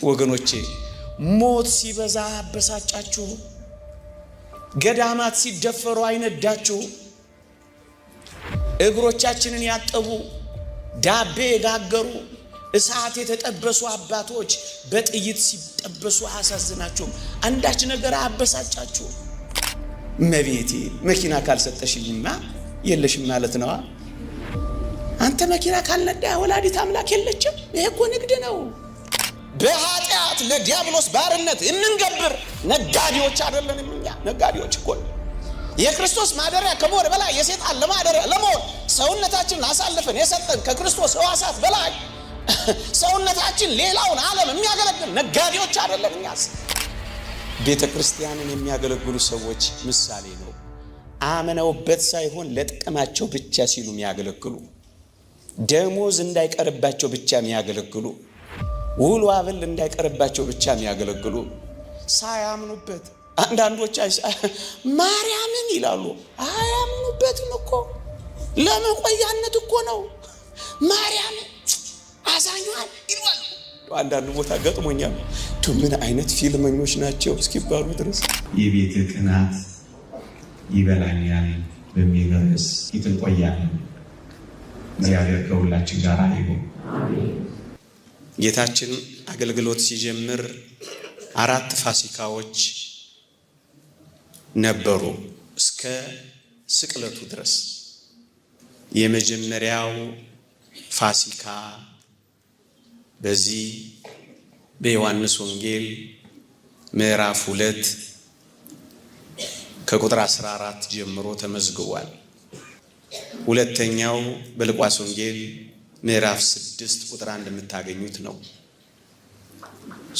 ወገኖቼ ሞት ሲበዛ አበሳጫችሁ፣ ገዳማት ሲደፈሩ አይነዳችሁ፣ እግሮቻችንን ያጠቡ ዳቤ የጋገሩ እሳት የተጠበሱ አባቶች በጥይት ሲጠበሱ አሳዝናችሁ አንዳች ነገር አበሳጫችሁ። እመቤቴ መኪና ካልሰጠሽኝማ የለሽም ማለት ነው። አንተ መኪና ካልነዳ ወላዲት አምላክ የለችም። ይሄ እኮ ንግድ ነው። በኃጢአት ለዲያብሎስ ባርነት እንንገብር ነጋዴዎች አይደለንም እኛ። ነጋዴዎች እኮ የክርስቶስ ማደሪያ ከመሆን በላይ የሰይጣን ለማደሪያ ለመሆን ሰውነታችንን አሳልፈን የሰጠን ከክርስቶስ ሕዋሳት በላይ ሰውነታችን ሌላውን ዓለም የሚያገለግል ነጋዴዎች አይደለም እኛስ። ቤተ ክርስቲያንን የሚያገለግሉ ሰዎች ምሳሌ ነው። አምነውበት ሳይሆን ለጥቅማቸው ብቻ ሲሉ የሚያገለግሉ፣ ደሞዝ እንዳይቀርባቸው ብቻ የሚያገለግሉ፣ ውሎ አበል እንዳይቀርባቸው ብቻ የሚያገለግሉ፣ ሳያምኑበት አንዳንዶች ማርያምን ይላሉ። አያምኑበትም እኮ ለመቆያነት እኮ ነው። ማርያም አዛኛል ይሏል። አንዳንድ ቦታ ገጥሞኛል። ምን አይነት ፊልመኞች ናቸው እስኪባሉ ድረስ የቤት ቅናት ይበላኛል በሚል ርዕስ ይቆያለን። እግዚአብሔር ከሁላችን ጋር ይሁን። ጌታችን አገልግሎት ሲጀምር 4 ፋሲካዎች ነበሩ እስከ ስቅለቱ ድረስ። የመጀመሪያው ፋሲካ በዚህ በዮሐንስ ወንጌል ምዕራፍ 2 ከቁጥር 14 ጀምሮ ተመዝግቧል። ሁለተኛው በሉቃስ ወንጌል ምዕራፍ 6 ቁጥር 1 የምታገኙት ነው።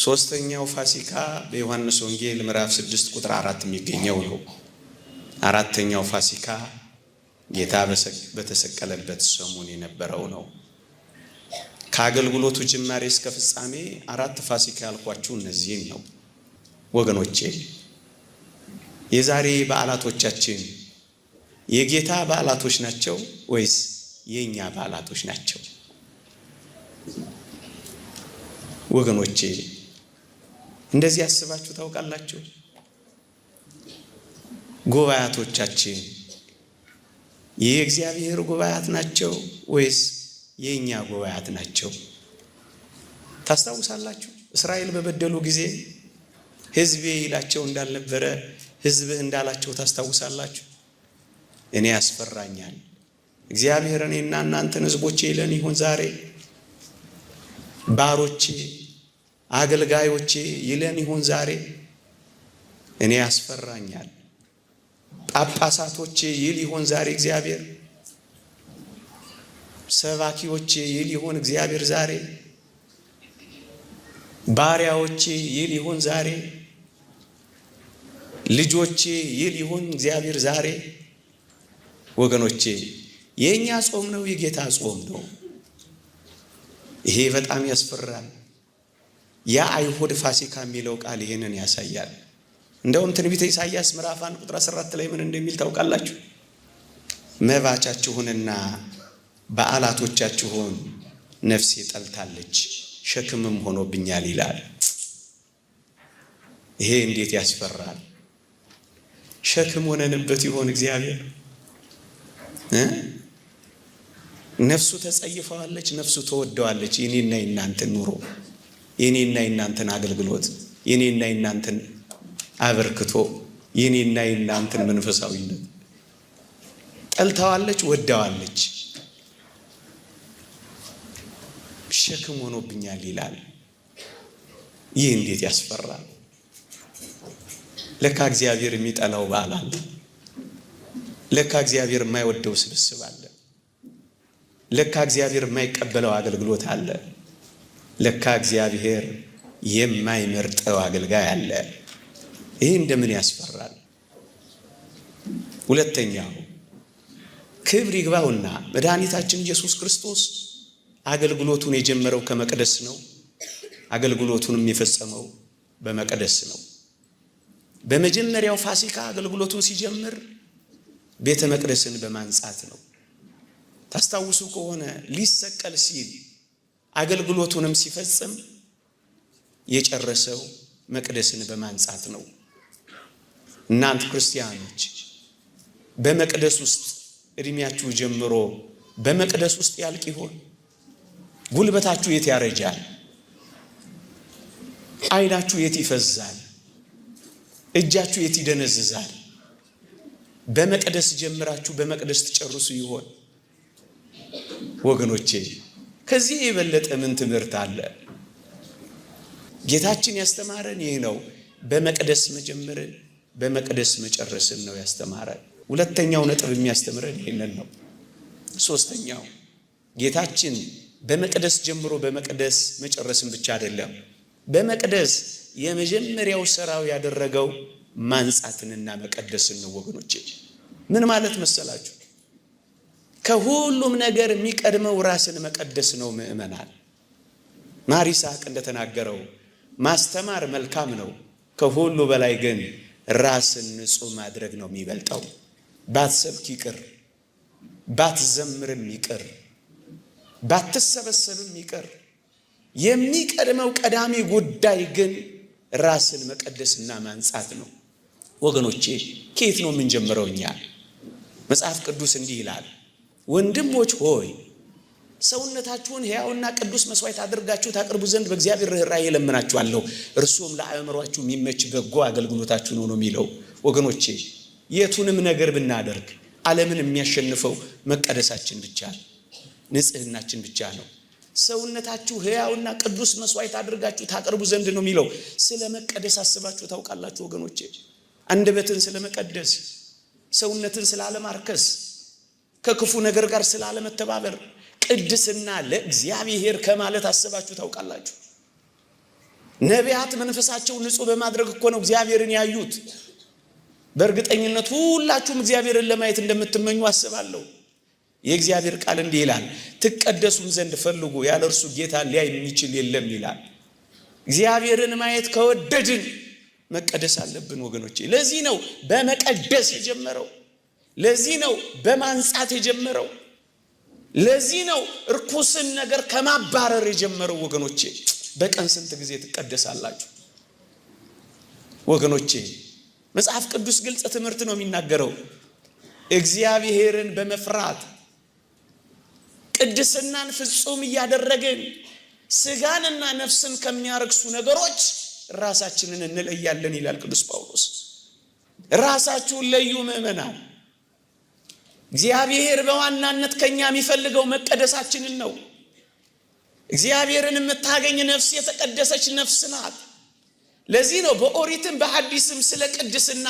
ሶስተኛው ፋሲካ በዮሐንስ ወንጌል ምዕራፍ 6 ቁጥር 4 የሚገኘው ነው። አራተኛው ፋሲካ ጌታ በተሰቀለበት ሰሞን የነበረው ነው። ከአገልግሎቱ ጅማሬ እስከ ፍጻሜ 4 ፋሲካ ያልኳችሁ እነዚህን ነው ወገኖቼ። የዛሬ በዓላቶቻችን የጌታ በዓላቶች ናቸው ወይስ የኛ በዓላቶች ናቸው? ወገኖቼ እንደዚህ ያስባችሁ ታውቃላችሁ? ጉባኤያቶቻችን የእግዚአብሔር ጉባኤያት ናቸው ወይስ የኛ ጉባኤያት ናቸው? ታስታውሳላችሁ? እስራኤል በበደሉ ጊዜ ሕዝቤ ይላቸው እንዳልነበረ ሕዝብህ እንዳላቸው ታስታውሳላችሁ? እኔ ያስፈራኛል። እግዚአብሔር እኔና እናንተን ሕዝቦቼ ይለን ይሆን ዛሬ? ባሮቼ አገልጋዮቼ ይለን ይሆን ዛሬ? እኔ ያስፈራኛል። ጳጳሳቶቼ ይል ይሆን ዛሬ እግዚአብሔር? ሰባኪዎቼ ይል ይሆን እግዚአብሔር ዛሬ? ባሪያዎቼ ይል ይሆን ዛሬ? ልጆቼ ይል ይሆን እግዚአብሔር ዛሬ? ወገኖቼ የኛ ጾም ነው፣ የጌታ ጾም ነው። ይሄ በጣም ያስፈራል። ያ አይሁድ ፋሲካ የሚለው ቃል ይሄንን ያሳያል። እንደውም ትንቢተ ኢሳይያስ ምዕራፍ 1 ቁጥር 14 ላይ ምን እንደሚል ታውቃላችሁ? መባቻችሁንና በዓላቶቻችሁን ነፍሴ ጠልታለች፣ ሸክምም ሆኖብኛል ይላል። ይሄ እንዴት ያስፈራል! ሸክም ሆነንበት ይሆን እግዚአብሔር? ነፍሱ ተጸይፈዋለች፣ ነፍሱ ተወደዋለች። የኔና የናንተን ኑሮ፣ የኔና የናንተን አገልግሎት፣ የኔና የናንተን አበርክቶ፣ የኔና የናንተን መንፈሳዊነት ጠልተዋለች፣ ወደዋለች። ሸክም ሆኖብኛል ይላል። ይህ እንዴት ያስፈራል! ለካ እግዚአብሔር የሚጠላው በዓል አለ። ለካ እግዚአብሔር የማይወደው ስብስብ አለ። ለካ እግዚአብሔር የማይቀበለው አገልግሎት አለ። ለካ እግዚአብሔር የማይመርጠው አገልጋይ አለ። ይህ እንደምን ያስፈራል! ሁለተኛው ክብር ይግባውና መድኃኒታችን ኢየሱስ ክርስቶስ አገልግሎቱን የጀመረው ከመቅደስ ነው። አገልግሎቱንም የፈጸመው በመቅደስ ነው። በመጀመሪያው ፋሲካ አገልግሎቱን ሲጀምር ቤተ መቅደስን በማንጻት ነው። ታስታውሱ ከሆነ ሊሰቀል ሲል አገልግሎቱንም ሲፈጽም የጨረሰው መቅደስን በማንጻት ነው። እናንተ ክርስቲያኖች በመቅደስ ውስጥ እድሜያችሁ ጀምሮ በመቅደስ ውስጥ ያልቅ ይሆን? ጉልበታችሁ የት ያረጃል? ዓይናችሁ የት ይፈዛል? እጃችሁ የት ይደነዝዛል? በመቅደስ ጀምራችሁ በመቅደስ ትጨርሱ ይሆን? ወገኖቼ ከዚህ የበለጠ ምን ትምህርት አለ? ጌታችን ያስተማረን ይህ ነው። በመቅደስ መጀመርን በመቅደስ መጨረስን ነው ያስተማረን። ሁለተኛው ነጥብ የሚያስተምረን ይህንን ነው። ሶስተኛው ጌታችን በመቅደስ ጀምሮ በመቅደስ መጨረስን ብቻ አይደለም፣ በመቅደስ የመጀመሪያው ስራው ያደረገው ማንጻትንና መቀደስን ነው። ወገኖቼ ምን ማለት መሰላችሁ? ከሁሉም ነገር የሚቀድመው ራስን መቀደስ ነው። ምእመናን ማር ይስሐቅ እንደተናገረው ማስተማር መልካም ነው፣ ከሁሉ በላይ ግን ራስን ንጹህ ማድረግ ነው የሚበልጠው። ባትሰብክ ይቅር፣ ባትዘምርም ይቅር፣ ባትሰበሰብም ይቅር፣ የሚቀድመው ቀዳሚ ጉዳይ ግን ራስን መቀደስና ማንጻት ነው። ወገኖቼ ከየት ነው የምንጀምረው እኛ? መጽሐፍ ቅዱስ እንዲህ ይላል፣ ወንድሞች ሆይ ሰውነታችሁን ሕያውና ቅዱስ መስዋዕት አድርጋችሁ ታቀርቡ ዘንድ በእግዚአብሔር ርኅራኄ እለምናችኋለሁ፣ እርሱም ለአእምሯችሁ የሚመች በጎ አገልግሎታችሁ ነው የሚለው። ወገኖቼ የቱንም ነገር ብናደርግ ዓለምን የሚያሸንፈው መቀደሳችን ብቻ ነው፣ ንጽህናችን ብቻ ነው። ሰውነታችሁ ሕያውና ቅዱስ መስዋዕት አድርጋችሁ ታቀርቡ ዘንድ ነው የሚለው። ስለ መቀደስ አስባችሁ ታውቃላችሁ ወገኖቼ? አንደበትን ስለ መቀደስ፣ ሰውነትን ስላለማርከስ፣ ከክፉ ነገር ጋር ስላለመተባበር፣ ቅድስና ለእግዚአብሔር ከማለት አስባችሁ ታውቃላችሁ? ነቢያት መንፈሳቸውን ንጹህ በማድረግ እኮ ነው እግዚአብሔርን ያዩት። በእርግጠኝነት ሁላችሁም እግዚአብሔርን ለማየት እንደምትመኙ አስባለሁ። የእግዚአብሔር ቃል እንዲህ ይላል፣ ትቀደሱም ዘንድ ፈልጉ፣ ያለ እርሱ ጌታ ሊያይ የሚችል የለም ይላል። እግዚአብሔርን ማየት ከወደድን መቀደስ አለብን ወገኖቼ። ለዚህ ነው በመቀደስ የጀመረው። ለዚህ ነው በማንጻት የጀመረው። ለዚህ ነው እርኩስን ነገር ከማባረር የጀመረው ወገኖቼ። በቀን ስንት ጊዜ ትቀደሳላችሁ ወገኖቼ? መጽሐፍ ቅዱስ ግልጽ ትምህርት ነው የሚናገረው። እግዚአብሔርን በመፍራት ቅድስናን ፍጹም እያደረግን ስጋንና ነፍስን ከሚያረክሱ ነገሮች ራሳችንን እንለያለን ይላል ቅዱስ ጳውሎስ። ራሳችሁን ለዩ ምእመናን። እግዚአብሔር በዋናነት ከኛ የሚፈልገው መቀደሳችንን ነው። እግዚአብሔርን የምታገኝ ነፍስ የተቀደሰች ነፍስ ናት። ለዚህ ነው በኦሪትም በሐዲስም ስለ ቅድስና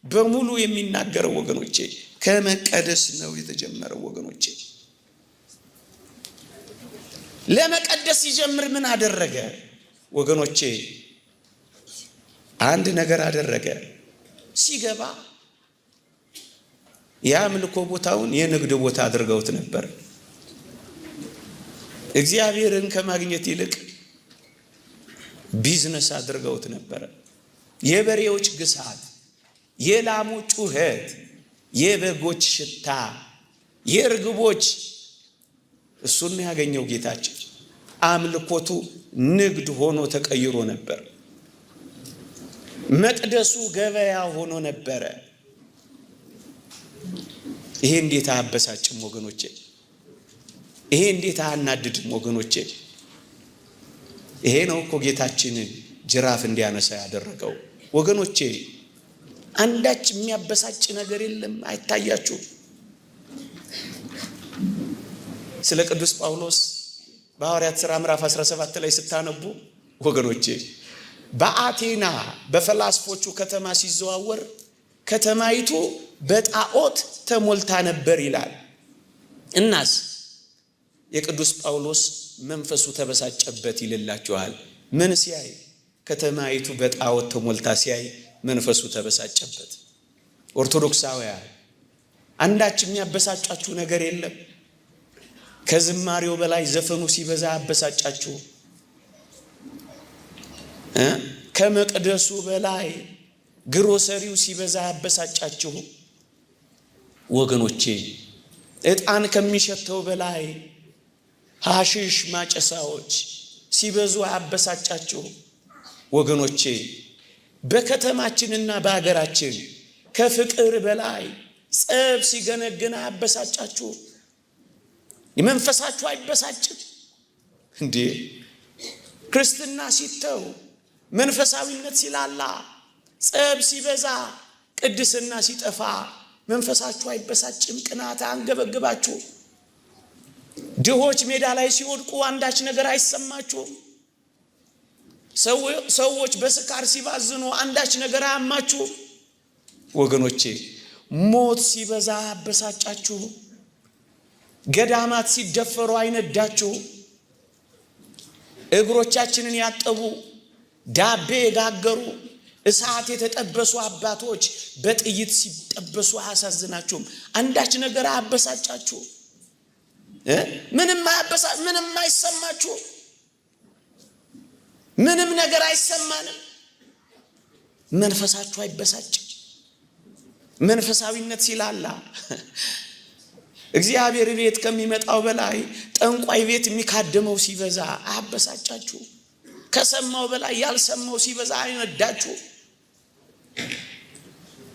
በሙሉ የሚናገረው ወገኖቼ። ከመቀደስ ነው የተጀመረው ወገኖቼ። ለመቀደስ ሲጀምር ምን አደረገ ወገኖቼ? አንድ ነገር አደረገ። ሲገባ የአምልኮ ቦታውን የንግድ ቦታ አድርገውት ነበር። እግዚአብሔርን ከማግኘት ይልቅ ቢዝነስ አድርገውት ነበር። የበሬዎች ግሳት፣ የላሙ ጩኸት፣ የበጎች ሽታ፣ የርግቦች እሱን ያገኘው ጌታችን። አምልኮቱ ንግድ ሆኖ ተቀይሮ ነበር። መቅደሱ ገበያ ሆኖ ነበረ። ይሄ እንዴት አያበሳጭም ወገኖቼ? ይሄ እንዴት አያናድድም ወገኖቼ? ይሄ ነው እኮ ጌታችንን ጅራፍ እንዲያነሳ ያደረገው ወገኖቼ። አንዳች የሚያበሳጭ ነገር የለም። አይታያችሁ? ስለ ቅዱስ ጳውሎስ በሐዋርያት ሥራ ምዕራፍ 17 ላይ ስታነቡ ወገኖቼ በአቴና በፈላስፎቹ ከተማ ሲዘዋወር ከተማይቱ በጣዖት ተሞልታ ነበር ይላል። እናስ የቅዱስ ጳውሎስ መንፈሱ ተበሳጨበት ይልላችኋል። ምን ሲያይ? ከተማይቱ በጣዖት ተሞልታ ሲያይ መንፈሱ ተበሳጨበት። ኦርቶዶክሳውያን አንዳች የሚያበሳጫችሁ ነገር የለም? ከዝማሬው በላይ ዘፈኑ ሲበዛ አበሳጫችሁ? ከመቅደሱ በላይ ግሮሰሪው ሲበዛ አበሳጫችሁ? ወገኖቼ ዕጣን ከሚሸተው በላይ ሐሺሽ ማጨሳዎች ሲበዙ አበሳጫችሁ? ወገኖቼ በከተማችንና በአገራችን ከፍቅር በላይ ጸብ ሲገነግን አበሳጫችሁ። የመንፈሳችሁ አይበሳጭም እንዴ? ክርስትና ሲተው መንፈሳዊነት ሲላላ ጸብ ሲበዛ ቅድስና ሲጠፋ መንፈሳችሁ አይበሳጭም? ቅናት አንገበግባችሁ? ድሆች ሜዳ ላይ ሲወድቁ አንዳች ነገር አይሰማችሁም? ሰዎች በስካር ሲባዝኑ አንዳች ነገር አያማችሁ? ወገኖቼ ሞት ሲበዛ አበሳጫችሁ? ገዳማት ሲደፈሩ አይነዳችሁ? እግሮቻችንን ያጠቡ ዳቤ የጋገሩ እሳት የተጠበሱ አባቶች በጥይት ሲጠበሱ አያሳዝናችሁም? አንዳች ነገር አያበሳጫችሁ? ምንም አይሰማችሁ? ምንም ነገር አይሰማንም? መንፈሳችሁ አይበሳጭም? መንፈሳዊነት ሲላላ እግዚአብሔር ቤት ከሚመጣው በላይ ጠንቋይ ቤት የሚካደመው ሲበዛ አያበሳጫችሁ? ከሰማው በላይ ያልሰማው ሲበዛ አይነዳችሁ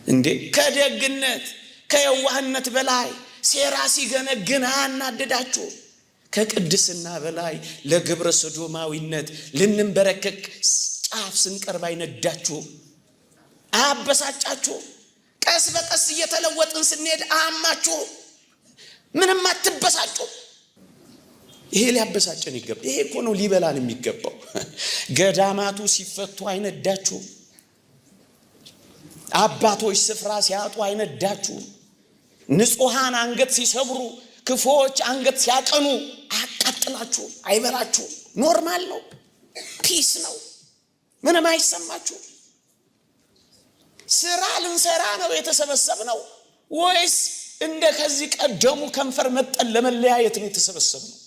እንዴ? ከደግነት ከየዋህነት በላይ ሴራ ሲገነግን አያናድዳችሁ? ከቅድስና በላይ ለግብረ ሰዶማዊነት ልንበረከክ ጫፍ ስንቀርብ አይነዳችሁ? አያበሳጫችሁ? ቀስ በቀስ እየተለወጥን ስንሄድ አያማችሁ? ምንም አትበሳጩ? ይሄ ሊያበሳጨን ይገባል። ይሄ እኮ ነው ሊበላን የሚገባው። ገዳማቱ ሲፈቱ አይነዳችሁ? አባቶች ስፍራ ሲያጡ አይነዳችሁ? ንጹሃን አንገት ሲሰብሩ ክፎች አንገት ሲያቀኑ አያቃጥላችሁ? አይበላችሁ? ኖርማል ነው፣ ፒስ ነው፣ ምንም አይሰማችሁ? ስራ ልንሰራ ነው የተሰበሰብነው ወይስ እንደ ከዚህ ቀደሙ ከንፈር መጠን ለመለያየት ነው የተሰበሰብነው?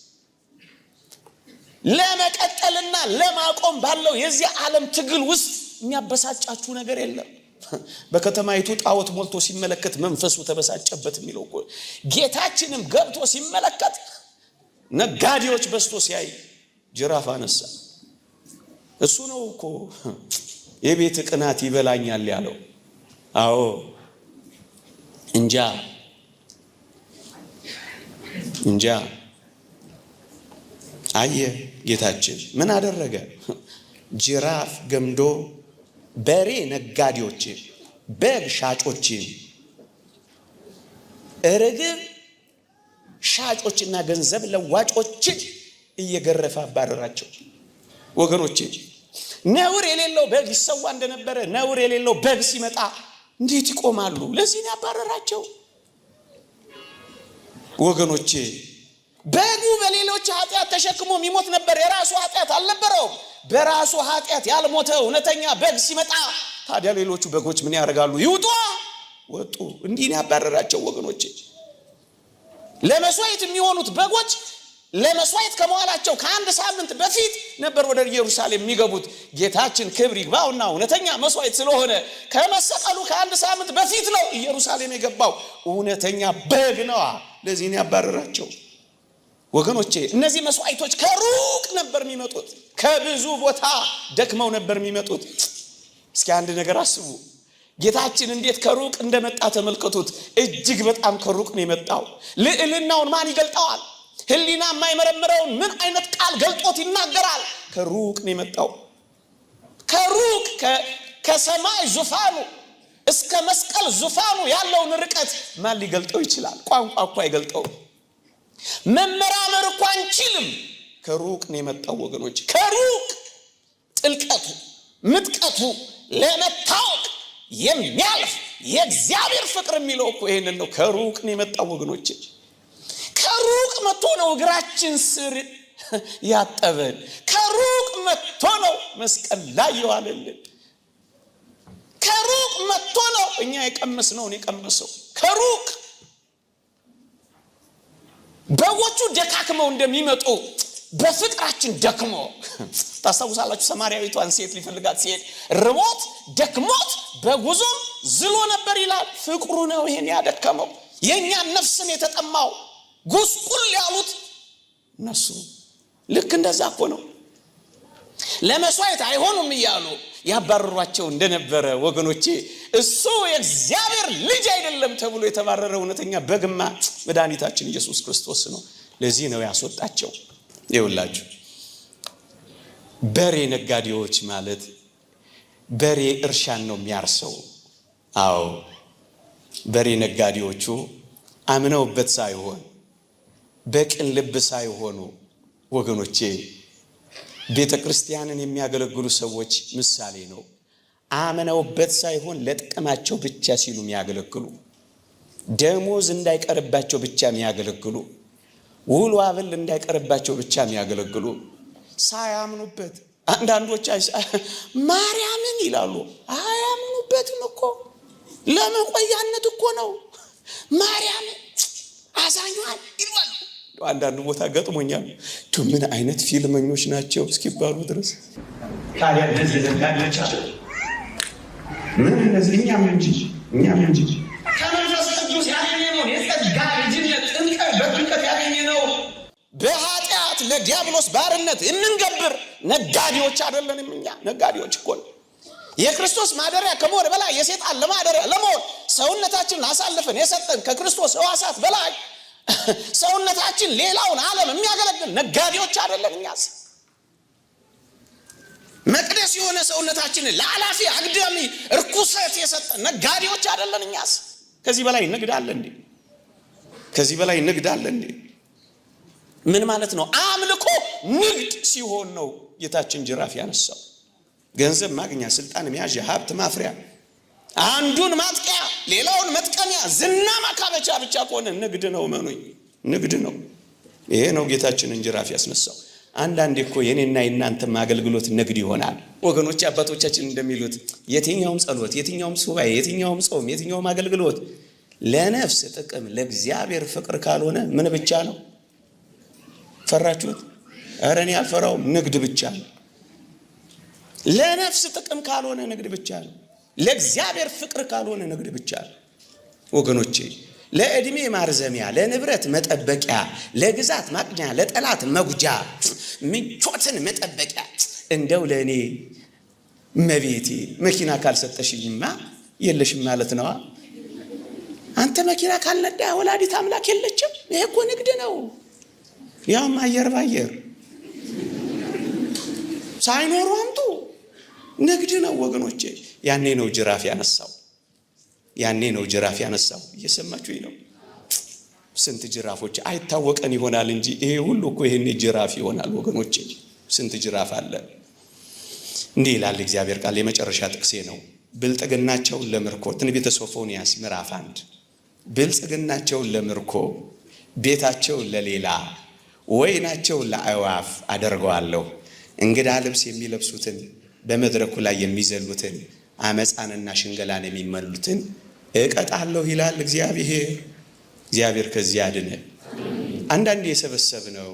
ለመቀጠልና ለማቆም ባለው የዚህ ዓለም ትግል ውስጥ የሚያበሳጫችሁ ነገር የለም? በከተማይቱ ጣዖት ሞልቶ ሲመለከት መንፈሱ ተበሳጨበት የሚለው እኮ ጌታችንም ገብቶ ሲመለከት ነጋዴዎች በስቶ ሲያይ ጅራፍ አነሳ። እሱ ነው እኮ የቤት ቅናት ይበላኛል ያለው። አዎ እንጃ አየ ጌታችን ምን አደረገ? ጅራፍ ገምዶ በሬ ነጋዴዎችን፣ በግ ሻጮችን፣ ርግብ ሻጮችና ገንዘብ ለዋጮችን እየገረፈ አባረራቸው። ወገኖቼ ነውር የሌለው በግ ይሰዋ እንደነበረ ነውር የሌለው በግ ሲመጣ እንዴት ይቆማሉ? ለዚህ ነው ያባረራቸው። ወገኖቼ በጉ በሌሎች ኃጢአት ተሸክሞ የሚሞት ነበር፣ የራሱ ኃጢአት አልነበረው። በራሱ ኃጢአት ያልሞተ እውነተኛ በግ ሲመጣ ታዲያ ሌሎቹ በጎች ምን ያደርጋሉ? ይውጡ፣ ወጡ። እንዲህ ነው ያባረራቸው። ወገኖቼ ለመስዋዕት የሚሆኑት በጎች ለመስዋዕት ከመዋላቸው ከአንድ ሳምንት በፊት ነበር ወደ ኢየሩሳሌም የሚገቡት። ጌታችን ክብር ይግባውና እውነተኛ መስዋዕት ስለሆነ ከመሰቀሉ ከአንድ ሳምንት በፊት ነው ኢየሩሳሌም የገባው። እውነተኛ በግ ነዋ። ለዚህ ነው ያባረራቸው። ወገኖቼ እነዚህ መስዋዕቶች ከሩቅ ነበር የሚመጡት፣ ከብዙ ቦታ ደክመው ነበር የሚመጡት። እስኪ አንድ ነገር አስቡ። ጌታችን እንዴት ከሩቅ እንደመጣ ተመልከቱት። እጅግ በጣም ከሩቅ ነው የመጣው። ልዕልናውን ማን ይገልጠዋል? ህሊና የማይመረምረውን ምን አይነት ቃል ገልጦት ይናገራል? ከሩቅ ነው የመጣው። ከሩቅ ከሰማይ ዙፋኑ እስከ መስቀል ዙፋኑ ያለውን ርቀት ማን ሊገልጠው ይችላል? ቋንቋ እኮ አይገልጠውም። መመራመር እኮ አንችልም። ከሩቅ ነው የመጣው ወገኖች። ከሩቅ ጥልቀቱ ምጥቀቱ ለመታወቅ የሚያልፍ የእግዚአብሔር ፍቅር የሚለው እኮ ይሄንን ነው። ከሩቅ ነው የመጣው ወገኖች። ከሩቅ መጥቶ ነው እግራችን ስር ያጠበን። ከሩቅ መጥቶ ነው መስቀል ላይ የዋለልን። ከሩቅ መጥቶ ነው እኛ የቀመስነውን የቀመሰው። ከሩቅ በጎቹ ደካክመው እንደሚመጡ በፍቅራችን ደክሞ ታስታውሳላችሁ። ሰማርያዊቷን ሴት ሊፈልጋት ሲሄድ ርቦት ደክሞት በጉዞም ዝሎ ነበር ይላል። ፍቅሩ ነው ይሄን ያደከመው። የኛን ነፍስን የተጠማው ጉስቁል ያሉት እነሱ ልክ እንደዛ እኮ ነው። ለመስዋዕት አይሆኑም እያሉ ያባረሯቸው እንደነበረ ወገኖቼ እሱ የእግዚአብሔር ልጅ አይደለም ተብሎ የተባረረ እውነተኛ በግማ መድኃኒታችን ኢየሱስ ክርስቶስ ነው። ለዚህ ነው ያስወጣቸው። ይኸውላችሁ በሬ ነጋዴዎች ማለት በሬ እርሻን ነው የሚያርሰው። አዎ በሬ ነጋዴዎቹ አምነውበት ሳይሆን በቅን ልብ ሳይሆኑ ወገኖቼ ቤተ ክርስቲያንን የሚያገለግሉ ሰዎች ምሳሌ ነው። አምነውበት ሳይሆን ለጥቅማቸው ብቻ ሲሉ የሚያገለግሉ፣ ደሞዝ እንዳይቀርባቸው ብቻ የሚያገለግሉ፣ ውሎ አበል እንዳይቀርባቸው ብቻ የሚያገለግሉ ሳያምኑበት አንዳንዶች ማርያምን ይላሉ። አያምኑበትም እኮ ለመቆያነት እኮ ነው። ማርያምን አዛኟን ይላሉ። አንዳንድ ቦታ ገጥሞኛል። ምን አይነት ፊልመኞች ናቸው እስኪባሉ ድረስ ታዲያ እንደዚህ ዘጋለች ምን እንደዚህ እኛም እንጂ ከመንፈስ ቅዱስ ያገኘነው የጸጋ ልጅነት በጥምቀት ያገኘነው በኃጢአት ለዲያብሎስ ባርነት እንንገብር ነጋዴዎች አይደለንም። እኛ ነጋዴዎች እኮ የክርስቶስ ማደሪያ ከመሆን በላይ የሰይጣን ለማደሪያ ለመሆን ሰውነታችንን አሳልፈን የሰጠን ከክርስቶስ ሕዋሳት በላይ ሰውነታችን ሌላውን ዓለም የሚያገለግል ነጋዴዎች አይደለን። እኛስ መቅደስ የሆነ ሰውነታችንን ለአላፊ አግዳሚ እርኩሰት የሰጠን ነጋዴዎች አይደለን። እኛስ ከዚህ በላይ ንግዳለን እንዴ? ከዚህ በላይ ንግዳለን እንዴ? ምን ማለት ነው? አምልኮ ንግድ ሲሆን ነው ጌታችን ጅራፍ ያነሳው። ገንዘብ ማግኛ፣ ስልጣን መያዣ፣ ሀብት ማፍሪያ፣ አንዱን ማጥቂያ ሌላውን መጥቀሚያ ዝና ማካበቻ ብቻ ከሆነ ንግድ ነው። መኑኝ ንግድ ነው። ይሄ ነው ጌታችንን ጅራፍ ያስነሳው። አንዳንዴ እኮ የኔና የናንተም አገልግሎት ንግድ ይሆናል ወገኖች። አባቶቻችን እንደሚሉት የትኛውም ጸሎት፣ የትኛውም ሱባኤ፣ የትኛውም ጾም፣ የትኛውም አገልግሎት ለነፍስ ጥቅም ለእግዚአብሔር ፍቅር ካልሆነ ምን ብቻ ነው? ፈራችሁት? ኧረ እኔ አልፈራውም። ንግድ ብቻ ነው። ለነፍስ ጥቅም ካልሆነ ንግድ ብቻ ነው። ለእግዚአብሔር ፍቅር ካልሆነ ንግድ ብቻ ነው ወገኖቼ። ለዕድሜ ማርዘሚያ፣ ለንብረት መጠበቂያ፣ ለግዛት ማቅኛ፣ ለጠላት መጉጃ፣ ምቾትን መጠበቂያ። እንደው ለእኔ እመቤቴ መኪና ካልሰጠሽኝማ የለሽም ማለት ነዋ። አንተ መኪና ካልነዳ ወላዲት አምላክ የለችም። ይሄ እኮ ንግድ ነው። ያም አየር ባየር ሳይኖሩ አምጡ ንግድ ነው ወገኖቼ። ያኔ ነው ጅራፍ ያነሳው። ያኔ ነው ጅራፍ ያነሳው። እየሰማችሁኝ ነው? ስንት ጅራፎች አይታወቀን ይሆናል እንጂ ይሄ ሁሉ እኮ ይሄኔ ጅራፍ ይሆናል ወገኖቼ። ስንት ጅራፍ አለ። እንዲህ ይላል እግዚአብሔር ቃል። የመጨረሻ ጥቅሴ ነው። ብልጥግናቸውን ለምርኮ ትንቢተ ሶፎንያስ ምዕራፍ 1 ብልጽግናቸውን ለምርኮ ቤታቸውን ለሌላ ወይናቸውን ለአዕዋፍ አደርገዋለሁ። እንግዳ ልብስ የሚለብሱትን በመድረኩ ላይ የሚዘሉትን አመፃንና ሽንገላን የሚመሉትን እቀጣለሁ ይላል እግዚአብሔር። እግዚአብሔር ከዚህ ያድነ። አንዳንዴ የሰበሰብነው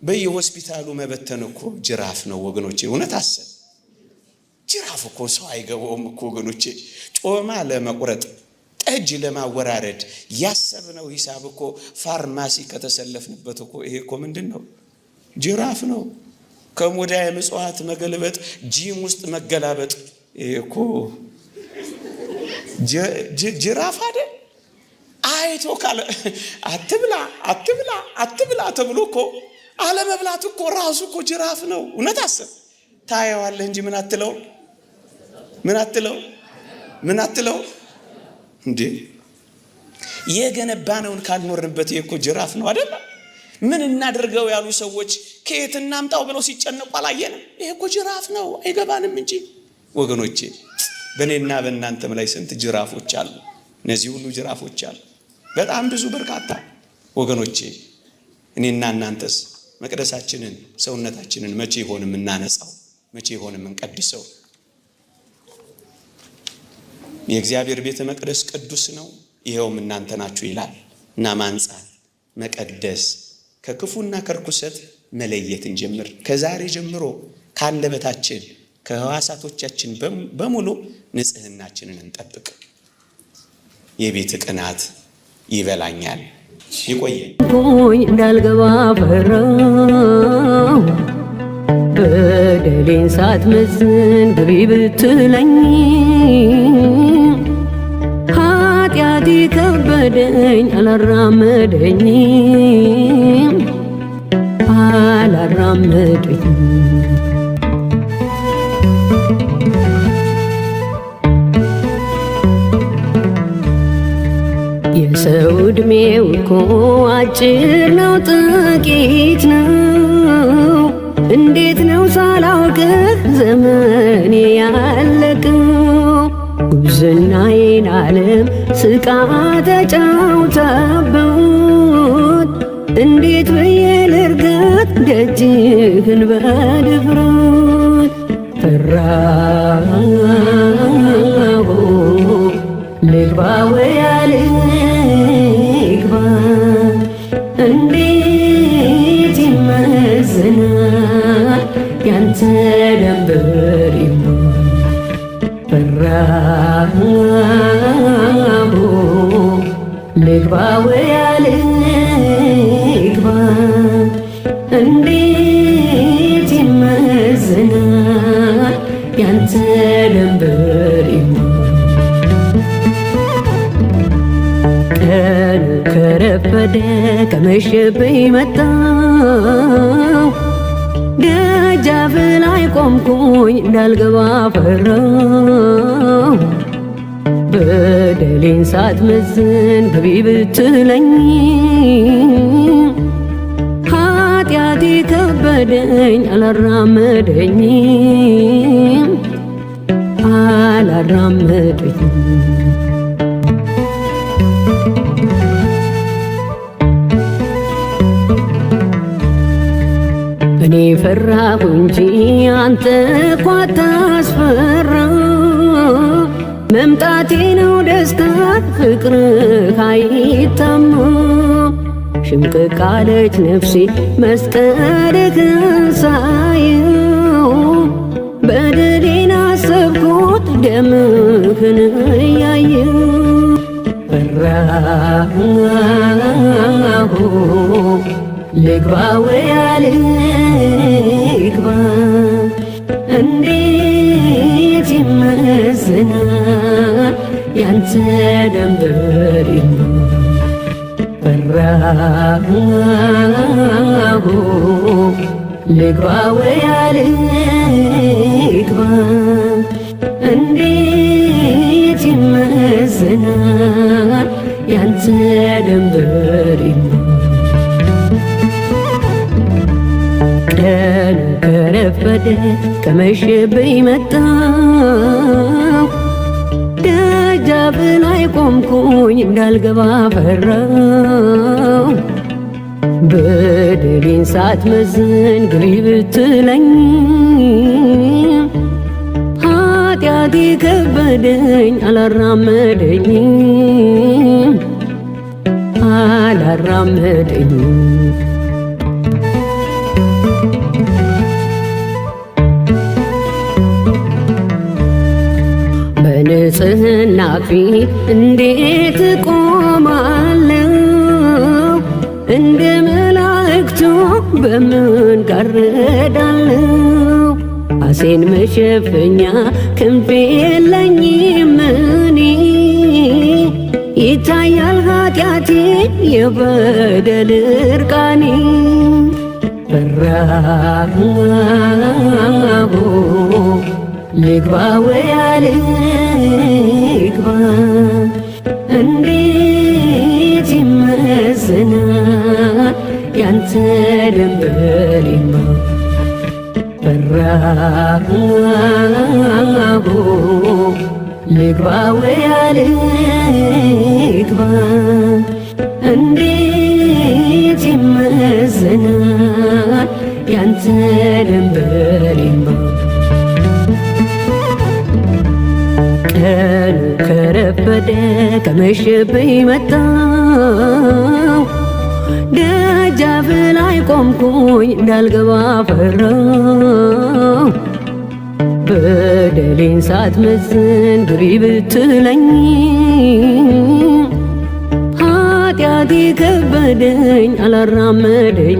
በየሆስፒታሉ መበተን እኮ ጅራፍ ነው ወገኖቼ። እውነት አሰብ ጅራፍ እኮ ሰው አይገባውም እኮ ወገኖቼ። ጮማ ለመቁረጥ ጠጅ ለማወራረድ ያሰብነው ሂሳብ እኮ ፋርማሲ ከተሰለፍንበት እኮ ይሄ እኮ ምንድን ነው? ጅራፍ ነው። ከሙዳየ ምጽዋት መገልበጥ፣ ጂም ውስጥ መገላበጥ፣ ይሄ እኮ ጅራፍ አይደል? አይቶ ካለ አትብላ አትብላ አትብላ ተብሎ እኮ አለመብላት እኮ ራሱ እኮ ጅራፍ ነው። እውነት አሰብ ታየዋለህ እንጂ ምን አትለው ምን አትለው እንዴ? የገነባነውን ካልኖርንበት ይሄ እኮ ጅራፍ ነው አይደል? ምን እናደርገው ያሉ ሰዎች ከየት እናምጣው ብለው ሲጨነቁ አላየንም? ይሄ እኮ ጅራፍ ነው። አይገባንም እንጂ ወገኖቼ። በእኔና በእናንተም ላይ ስንት ጅራፎች አሉ። እነዚህ ሁሉ ጅራፎች አሉ፣ በጣም ብዙ በርካታ ወገኖቼ። እኔና እናንተስ መቅደሳችንን ሰውነታችንን መቼ ይሆን የምናነጻው? መቼ ይሆን የምንቀድሰው? የእግዚአብሔር ቤተ መቅደስ ቅዱስ ነው፣ ይኸውም እናንተ ናችሁ ይላል። እና ማንጻት መቀደስ ከክፉና ከርኩሰት መለየት እንጀምር። ከዛሬ ጀምሮ ካንደበታችን ከሕዋሳቶቻችን በሙሉ ንጽህናችንን እንጠብቅ። የቤት ቅናት ይበላኛል። ይቆየኝ እንዳልገባ ፈራው በደሌን ሳትመዝን ግቢ ብትለኝ ኃጢአቴ ከበደኝ አላራመደኝም አላራመደኝም። የሰው ዕድሜው እኮ አጭር ነው ጥቂት ነው። እንዴት ነው ሳላውቅህ ዘመኔ ያለቀው? ጉብዝናዬን ዓለም ስቃ ተጫውታበት እንዴት ብዬ ልርገጥ ደጅህን በድፍረት? ፈራሁ ልግባ ወይ አልግባ እንዴት ይመዘናል ያንተ ደንበር ይሞላል? ፈራሁ ልግባ ወይ አልግባ እንዴት ይመዘናል ያንተ ደንበር ይሞላል? ቀኑ ከረፈደ ከመሸብኝ መጣሁ ደጃፍ ላይ ቆምኩኝ እንዳልገባ ፈራሁ። በደሌን ሳትመዝን ግቢ ብትለኝ ኃጢአቴ ከበደኝ አላራመደኝም አላራመደኝም። እኔ ፈራሁ እንጂ አንተ እኮ አታስፈራ። መምጣቴ ነው ደስታ ፍቅርህ አይታማ። ሽምቅቅ አለች ነፍሴ መስቀልህን ሳየው በደሌን አሰብኩት ደምህን እያየው። ፈራሁ ልግባ ወይ አልግባ እንዴት ይመዘናል ያንተ ደንበር ይሞላል? ፈራሁ ልግባ ወይ አልግባ እንዴት ይመዘናል ያንተ ደንበር ይሞላል? ቀኑ ከረፈደ ከመሸብኝ መጣሁ ደጃፍ ላይ ቆምኩኝ እንዳልገባ ፈራሁ። በደሌን ሳትመዝን ግቢ ብትለኝ ኃጢአቴ ከበደኝ አላራመደኝም አላራመደኝም። በንጽሕና ፊት እንዴት እቆማለሁ? እንደ መላእክቱ በምን ጋረዳለሁ? ራሴን መሸፈኛ ክንፍ የለኝም እኔ ይታያል ኃጢአቴ የበደል እርቃኔ። ፈራሁ ልግባ ወይ አልግባ እንዴት ይመዘናል ያንተ ደንበር ይሞላል? ፈራሁ ልግባ ወይ አልግባ እንዴት ይመዘናል ያንተ ደንበር ይሞላል? ቀኑ ከረፈደ ከመሸብኝ መጣሁ ደጃፍ ላይ ቆምኩኝ እንዳልገባ ፈራሁ። በደሌን ሳትመዝን ግቢ ብትለኝ ኃጢአቴ ከበደኝ አላራመደኝ